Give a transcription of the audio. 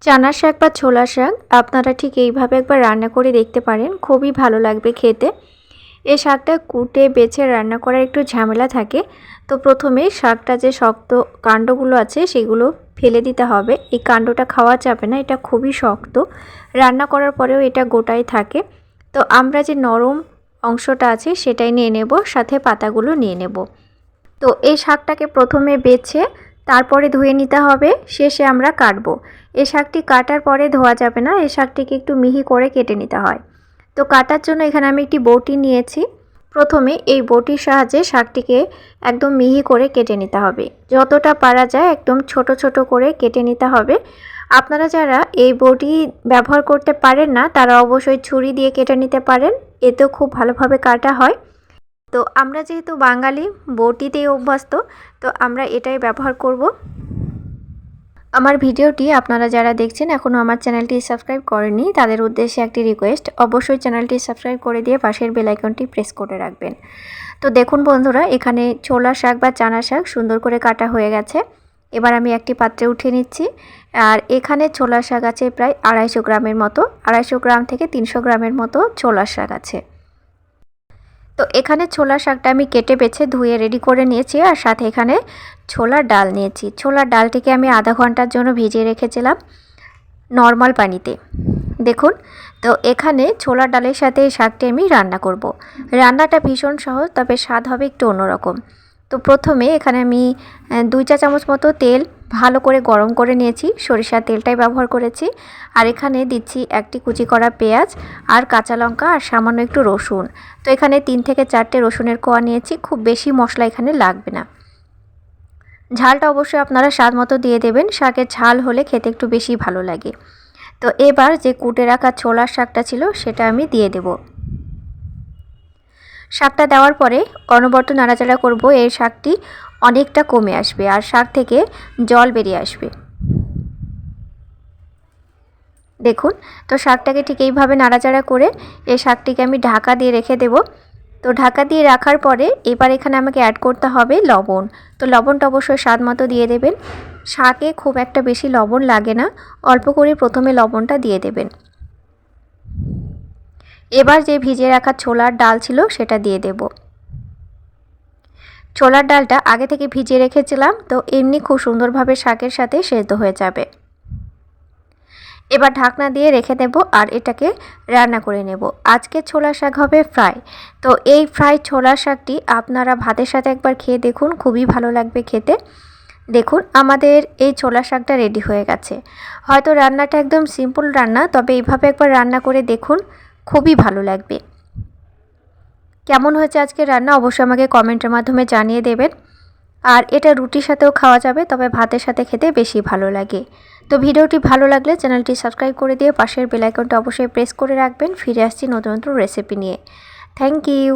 চানা শাক বা ছোলা শাক আপনারা ঠিক এইভাবে একবার রান্না করে দেখতে পারেন, খুবই ভালো লাগবে খেতে। এই শাকটা কুটে বেছে রান্না করার একটু ঝামেলা থাকে। তো প্রথমে শাকটা যে শক্ত কাণ্ডগুলো আছে সেগুলো ফেলে দিতে হবে। এই কাণ্ডটা খাওয়া যাবে না, এটা খুবই শক্ত। রান্না করার পরেও এটা গোটাই থাকে। তো আমরা যে নরম অংশটা আছে সেটাই নিয়ে নেব, সাথে পাতাগুলো নিয়ে নেব। তো এই শাকটাকে প্রথমে বেছে তারপরে ধুয়ে নিতে হবে, শেষে আমরা কাটবো। এই শাকটি কাটার পরে ধোয়া যাবে না, এই শাকটিকে একটু মিহি করে কেটে নিতে হয়। তো কাটার জন্য এখানে আমি একটি বটি নিয়েছি। প্রথমে এই বটির সাহায্যে শাকটিকে একদম মিহি করে কেটে নিতে হবে, যতটা পারা যায় একদম ছোট ছোট করে কেটে নিতে হবে। আপনারা যারা এই বটি ব্যবহার করতে পারেন না তারা অবশ্যই ছুরি দিয়ে কেটে নিতে পারেন, এতেও খুব ভালোভাবে কাটা হয়। তো আমরা যেহেতু বাঙালি বটিতেই অভ্যস্ত, তো আমরা এটাই ব্যবহার করব। আমার ভিডিওটি আপনারা যারা দেখছেন এখনও আমার চ্যানেলটি সাবস্ক্রাইব করেননি তাদের উদ্দেশ্যে একটি রিকোয়েস্ট, অবশ্যই চ্যানেলটি সাবস্ক্রাইব করে দিয়ে পাশের বেল আইকনটি প্রেস করে রাখবেন। তো দেখুন বন্ধুরা, এখানে ছোলা শাক বা চানা শাক সুন্দর করে কাটা হয়ে গেছে। এবার আমি একটি পাত্রে উঠিয়ে নিচ্ছি। আর এখানে ছোলা শাক আছে প্রায় 250 গ্রামের মতো, 250 গ্রাম থেকে 300 গ্রামের মতো ছোলা শাক আছে। তো এখানে ছোলা শাকটা আমি কেটে বেছে ধুয়ে রেডি করে নিয়েছি, আর সাথে এখানে ছোলার ডাল নিয়েছি। ছোলার ডালটিকে আমি আধা ঘন্টার জন্য ভিজিয়ে রেখেছিলাম নর্মাল পানিতে। দেখুন, তো এখানে ছোলার ডালের সাথে এই শাকটি আমি রান্না করব। রান্নাটা ভীষণ সহজ, তবে স্বাদ হবে একটু অন্যরকম। তো প্রথমে এখানে আমি 2 চা চামচ মতো তেল ভালো করে গরম করে নিয়েছি, সরিষার তেলটাই ব্যবহার করেছি। আর এখানে দিচ্ছি একটি কুচি করা পেঁয়াজ আর কাঁচা লঙ্কা আর সামান্য একটু রসুন। তো এখানে 3 থেকে 4টে রসুনের কোয়া নিয়েছি, খুব বেশি মশলা এখানে লাগবে না। ঝালটা অবশ্যই আপনারা স্বাদ মতো দিয়ে দেবেন, শাকের ঝাল হলে খেতে একটু বেশি ভালো লাগে। তো এবার যে কুটে রাখা ছোলার শাকটা ছিল সেটা আমি দিয়ে দেব। শাকটা দেওয়ার পরে অনবরত নাড়াচাড়া করব, এই শাকটি অনেকটা কমে আসবে আর শাক থেকে জল বেরিয়ে আসবে। দেখুন, তো শাকটাকে ঠিক এইভাবে নাড়াচাড়া করে এই শাকটিকে আমি ঢাকা দিয়ে রেখে দেব। তো ঢাকা দিয়ে রাখার পরে এবার এখানে আমাকে অ্যাড করতে হবে লবণ। তো লবণটা অবশ্যই স্বাদ মতো দিয়ে দেবেন। শাকে খুব একটা বেশি লবণ লাগে না, অল্প করে প্রথমে লবণটা দিয়ে দেবেন। এবার যে ভিজিয়ে রাখা ছোলার ডাল ছিল সেটা দিয়ে দেব। ছোলার ডালটা আগে থেকে ভিজিয়ে রেখেছিলাম, তো এমনি খুব সুন্দরভাবে শাকের সাথে সেদ্ধ হয়ে যাবে। এবার ঢাকনা দিয়ে রেখে দেব আর এটাকে রান্না করে নেব। আজকে ছোলা শাক হবে ফ্রাই। তো এই ফ্রাই ছোলা শাকটি আপনারা ভাতের সাথে একবার খেয়ে দেখুন, খুবই ভালো লাগবে খেতে। দেখুন, আমাদের এই ছোলা শাকটা রেডি হয়ে গেছে। হয়তো রান্নাটা একদম সিম্পল রান্না, তবে এইভাবে একবার রান্না করে দেখুন, খুবই ভালো লাগবে। কেমন হয়েছে আজকের রান্না অবশ্যই আমাকে কমেন্টের মাধ্যমে জানিয়ে দেবেন। আর এটা রুটির সাথেও খাওয়া যাবে, তবে ভাতের সাথে খেতে বেশি ভালো লাগে। তো ভিডিওটি ভালো লাগলে চ্যানেলটি সাবস্ক্রাইব করে দিয়ে পাশের বেল আইকনটা অবশ্যই প্রেস করে রাখবেন। ফিরে আসছি নতুন নতুন রেসিপি নিয়ে। Thank you.